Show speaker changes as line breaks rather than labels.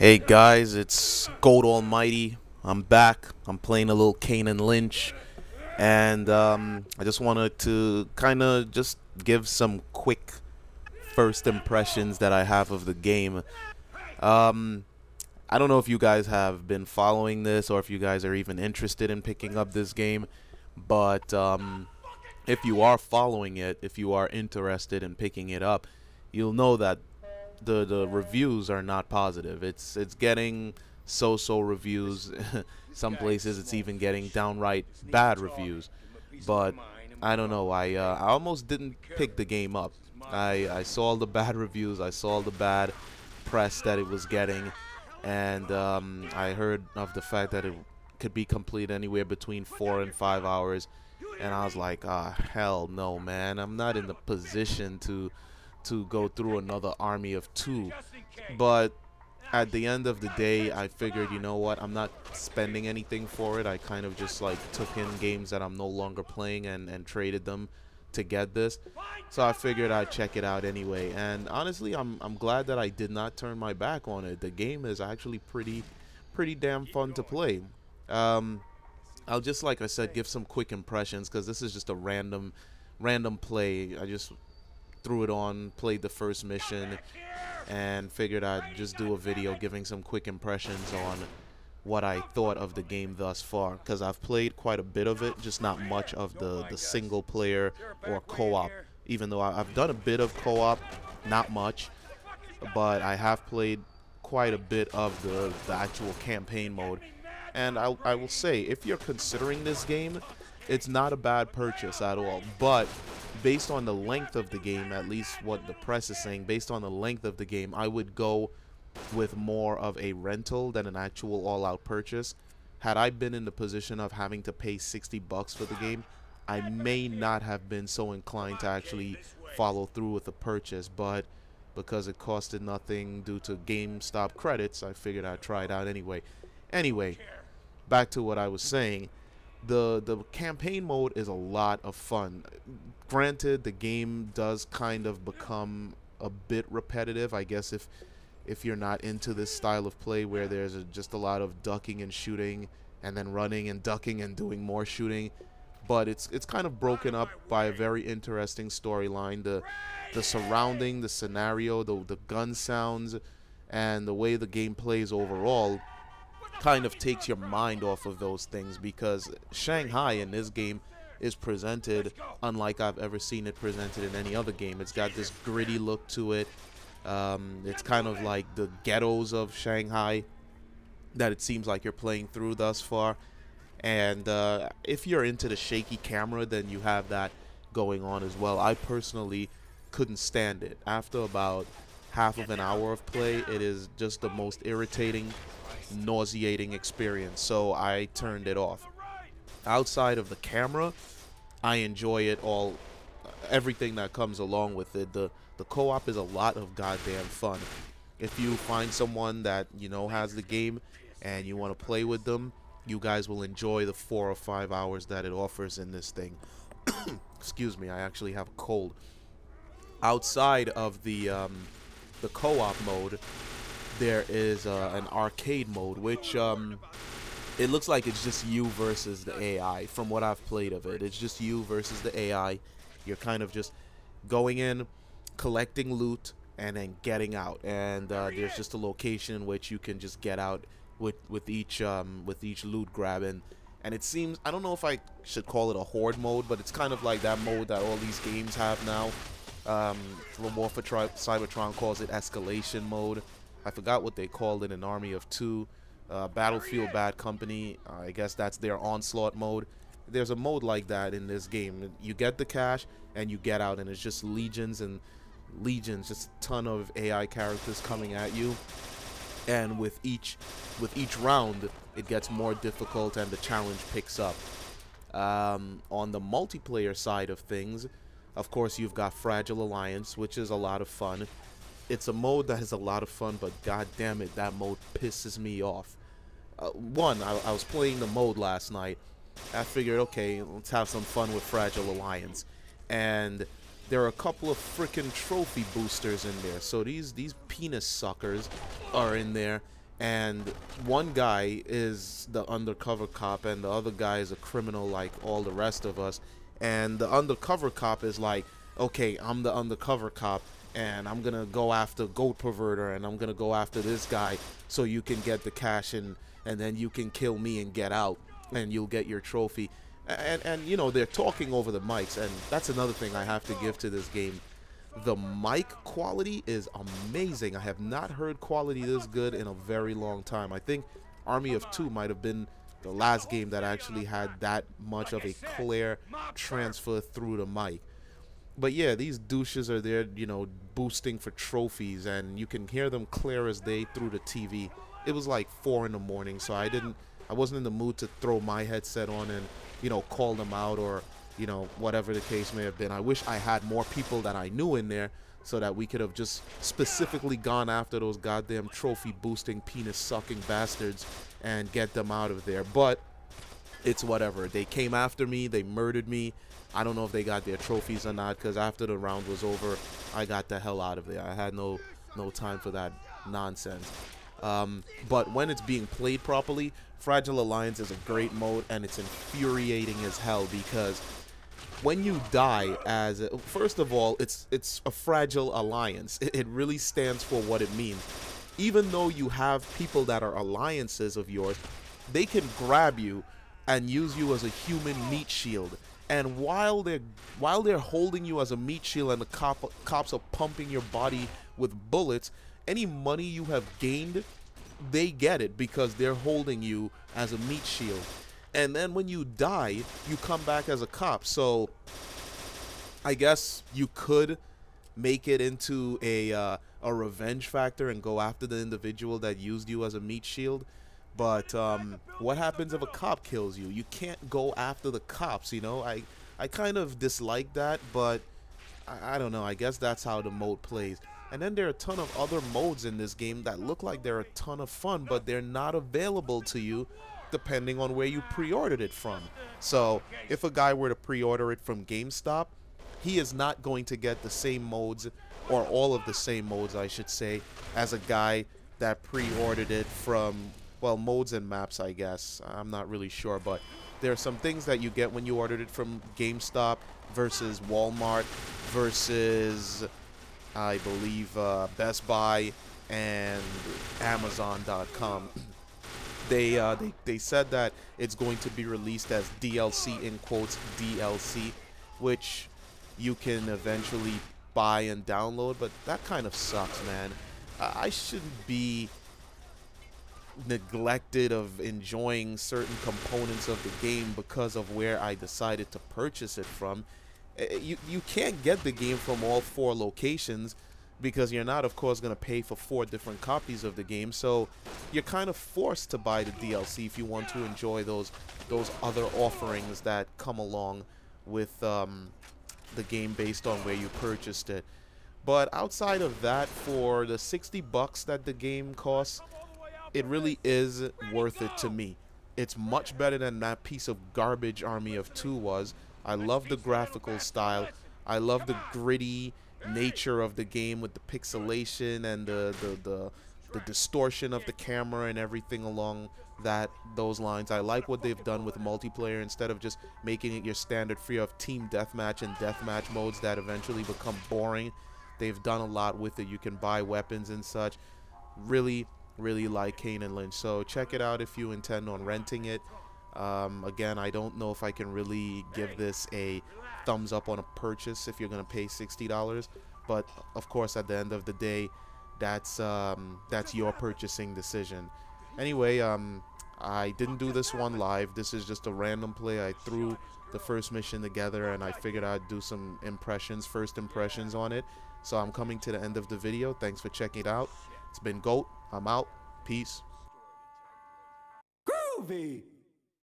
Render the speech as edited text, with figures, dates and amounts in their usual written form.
Hey guys, it's Goat Almighty. I'm back. I'm playing a little Kane and Lynch, and I just wanted to kind of just give some quick first impressions that I have of the game. Um, I don't know if you guys have been following this or if you guys are even interested in picking up this game, but if you are following it, if you are interested in picking it up, you'll know that the reviews are not positive. It's getting so-so reviews. Some places it's even getting downright bad reviews. But I don't know. I almost didn't pick the game up. I saw the bad reviews. I saw the bad press that it was getting, and I heard of the fact that it could be complete anywhere between 4 and 5 hours, and I was like, ah, hell no, man. I'm not in the position to go through another army of 2. But at the end of the day, I figured, you know what, I'm not spending anything for it. I kind of just like took in games that I'm no longer playing and traded them to get this. So I figured I'd check it out anyway. And honestly, I'm glad that I did not turn my back on it. The game is actually pretty damn fun to play. I'll just, like I said, give some quick impressions because this is just a random play. I just threw it on, played the first mission, and figured I'd just do a video giving some quick impressions on what I thought of the game thus far, because I've played quite a bit of it, just not much of the single player or co-op, even though I've done a bit of co-op, not much, but I have played quite a bit of the actual campaign mode. And I will say, if you're considering this game, it's not a bad purchase at all. But based on the length of the game, at least what the press is saying, based on the length of the game, I would go with more of a rental than an actual all-out purchase. Had I been in the position of having to pay 60 bucks for the game, I may not have been so inclined to actually follow through with the purchase. But because it costed nothing due to GameStop credits, I figured I'd try it out anyway. Anyway, back to what I was saying. The campaign mode is a lot of fun. Granted, the game does kind of become a bit repetitive, I guess, if you're not into this style of play where there's just a lot of ducking and shooting and then running and ducking and doing more shooting. But it's kind of broken up by a very interesting storyline. The surrounding, the scenario, the gun sounds, and the way the game plays overall kind of takes your mind off of those things, because Shanghai in this game is presented unlike I've ever seen it presented in any other game. It's got this gritty look to it. It's kind of like the ghettos of Shanghai that it seems like you're playing through thus far. And if you're into the shaky camera, then you have that going on as well. I personally couldn't stand it. After about half of an hour of play, it is just the most irritating, nauseating experience, so I turned it off. Outside of the camera, I enjoy it all, everything that comes along with it. The co-op is a lot of goddamn fun. If you find someone that you know has the game and you want to play with them, you guys will enjoy the 4 or 5 hours that it offers in this thing. Excuse me, I actually have a cold. Outside of the co-op mode, there is an arcade mode, which it looks like it's just you versus the AI. From what I've played of it, it's just you versus the AI. You're kind of just going in, collecting loot, and then getting out. And there's just a location in which you can just get out with each loot grab. And it seems, I don't know if I should call it a horde mode, but it's kind of like that mode that all these games have now. Warfare Cybertron calls it escalation mode. I forgot what they called it in Army of 2. Battlefield Bad Company, I guess that's their onslaught mode. There's a mode like that in this game. You get the cash and you get out, and it's just legions and legions, just a ton of AI characters coming at you. And with each round, it gets more difficult and the challenge picks up. On the multiplayer side of things, of course, you've got Fragile Alliance, which is a lot of fun. It's a mode that is a lot of fun, but god damn it, that mode pisses me off. I was playing the mode last night. I figured, okay, let's have some fun with Fragile Alliance. And there are a couple of freaking trophy boosters in there. So these penis suckers are in there, and one guy is the undercover cop and the other guy is a criminal like all the rest of us. And the undercover cop is like, okay, I'm the undercover cop and I'm gonna go after GoatPervertor and I'm gonna go after this guy so you can get the cash and then you can kill me and get out and you'll get your trophy. And you know, they're talking over the mics, and that's another thing I have to give to this game. The mic quality is amazing. I have not heard quality this good in a very long time. I think Army of Two might have been the last game that actually had that much of a clear transfer through the mic. But yeah, these douches are there, you know, boosting for trophies, and you can hear them clear as day through the TV. It was like 4 in the morning, so I wasn't in the mood to throw my headset on and, you know, call them out or, you know, whatever the case may have been. I wish I had more people that I knew in there so that we could have just specifically gone after those goddamn trophy boosting, penis sucking bastards and get them out of there. But it's whatever. They came after me, they murdered me. I don't know if they got their trophies or not, because after the round was over, I got the hell out of there. I had no time for that nonsense. But when it's being played properly, Fragile Alliance is a great mode, and it's infuriating as hell because when you die as first of all, it's a fragile alliance. It really stands for what it means. Even though you have people that are alliances of yours, they can grab you and use you as a human meat shield. And while they're holding you as a meat shield and the cops are pumping your body with bullets, any money you have gained, they get it because they're holding you as a meat shield. And then when you die, you come back as a cop. So I guess you could make it into a revenge factor and go after the individual that used you as a meat shield. But what happens if a cop kills you? You can't go after the cops, you know? I kind of dislike that, but I don't know. I guess that's how the mode plays. And then there are a ton of other modes in this game that look like they're a ton of fun, but they're not available to you depending on where you pre-ordered it from. So if a guy were to pre-order it from GameStop, he is not going to get the same modes, or all of the same modes, I should say, as a guy that pre-ordered it from, well, modes and maps, I guess. I'm not really sure, but there are some things that you get when you ordered it from GameStop versus Walmart versus, I believe, Best Buy and Amazon.com. They said that it's going to be released as DLC, in quotes, DLC, which you can eventually buy and download, but that kind of sucks, man. I shouldn't be neglected of enjoying certain components of the game because of where I decided to purchase it from. You can't get the game from all 4 locations because you're not, of course, going to pay for 4 different copies of the game, so you're kind of forced to buy the DLC if you want to enjoy those other offerings that come along with the game based on where you purchased it. But outside of that, for the 60 bucks that the game costs, it really is worth it to me. It's much better than that piece of garbage Army of Two was. I love the graphical style. I love the gritty nature of the game with the pixelation and the distortion of the camera and everything along those lines. I like what they've done with multiplayer. Instead of just making it your standard free of team deathmatch and deathmatch modes that eventually become boring, they've done a lot with it. You can buy weapons and such. Really like Kane and Lynch, so check it out if you intend on renting it. Again, I don't know if I can really give this a thumbs up on a purchase if you're gonna pay $60, but of course at the end of the day, that's your purchasing decision. Anyway, I didn't do this one live. This is just a random play. I threw the first mission together and I figured I'd do some first impressions on it. So I'm coming to the end of the video. Thanks for checking it out. It's been Goat. I'm out. Peace.
Groovy!